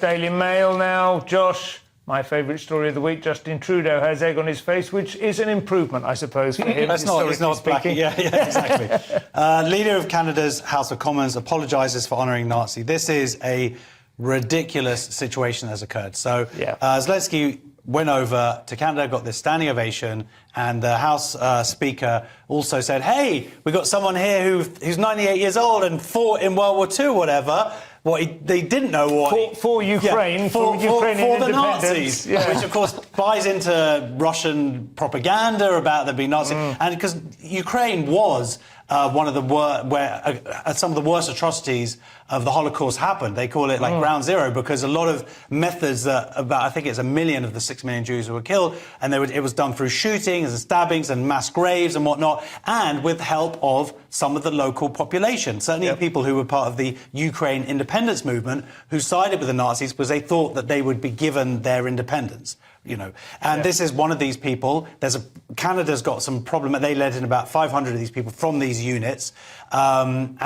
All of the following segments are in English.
Daily Mail now. Josh, my favourite story of the week, Justin Trudeau has egg on his face, which is an improvement, I suppose, for him. It's not black. Yeah, exactly. Leader of Canada's House of Commons apologises for honouring Nazi. This is a ridiculous situation that's occurred. So Zelensky went over to Canada, got this standing ovation, and the House Speaker also said, hey, we've got someone here who's 98 years old and fought in World War II, whatever. They didn't know what... For Ukraine, for Ukrainian the independence. Nazis, which, of course, buys into Russian propaganda about there being Nazis. And because Ukraine was one of the where some of the worst atrocities of the Holocaust happened. They call it like ground zero because a lot of methods that I think it's 1 million of the 6 million Jews who were killed, and it was done through shootings and stabbings and mass graves and whatnot, and with help of some of the local population. Certainly people who were part of the Ukraine independence movement who sided with the Nazis because they thought that they would be given their independence. And this is one of these people. Canada's got some problem. They let in about 500 of these people from these units, and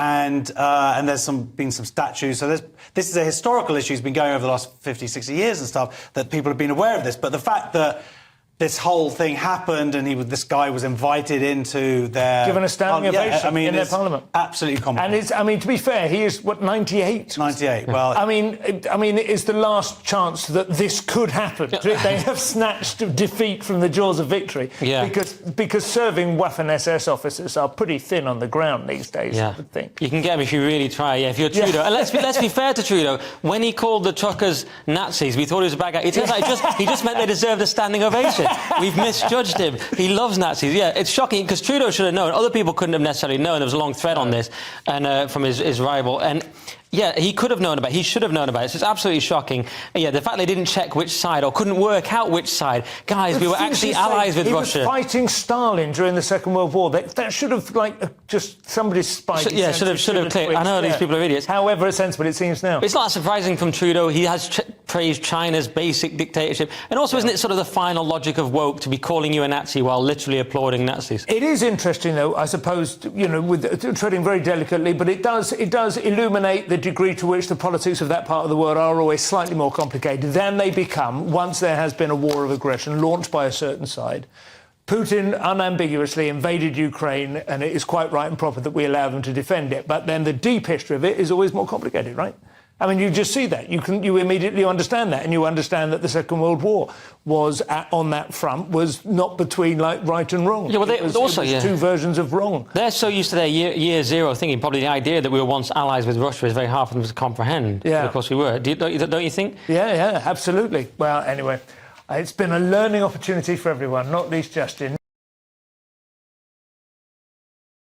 there's been some statues. So this is a historical issue. It's been going over the last 50, 60 years and stuff that people have been aware of this. But the fact that this whole thing happened and this guy was invited into their... Given a standing ovation in their parliament. Absolutely competent. And to be fair, he is, 98? 98, well... I mean, it is the last chance that this could happen. They have snatched defeat from the jaws of victory. Because serving Waffen-SS officers are pretty thin on the ground these days, I would think. You can get them if you really try, if you're Trudeau. And let's be fair to Trudeau. When he called the truckers Nazis, we thought he was a bad guy. It turns out he just meant they deserved a standing ovation. We've misjudged him. He loves Nazis. Yeah, it's shocking because Trudeau should have known. Other people couldn't have necessarily known. There was a long thread on this and from his rival. And yeah, he could have known about it. He should have known about it. So it's absolutely shocking. And yeah, the fact they didn't check which side or couldn't work out which side. Guys, we were actually allies with Russia. He was fighting Stalin during the Second World War. That should have, just somebody's spidey senses should have cleared. I know these people are idiots. However sensible it seems now. It's not surprising from Trudeau. He has praised China's basic dictatorship. And also, isn't it sort of the final logic of woke to be calling you a Nazi while literally applauding Nazis? It is interesting, though, I suppose, with treading very delicately, but it does illuminate the degree to which the politics of that part of the world are always slightly more complicated than they become once there has been a war of aggression launched by a certain side. Putin unambiguously invaded Ukraine, and it is quite right and proper that we allow them to defend it. But then the deep history of it is always more complicated, right? I mean, you just see that. You immediately understand that, and you understand that the Second World War was on that front was not between right and wrong. Yeah, well, it was two versions of wrong. They're so used to their year zero thinking. Probably the idea that we were once allies with Russia is very hard for them to comprehend. Yeah, of course we were. Don't you think? Yeah, absolutely. Well, anyway, it's been a learning opportunity for everyone, not least Justin.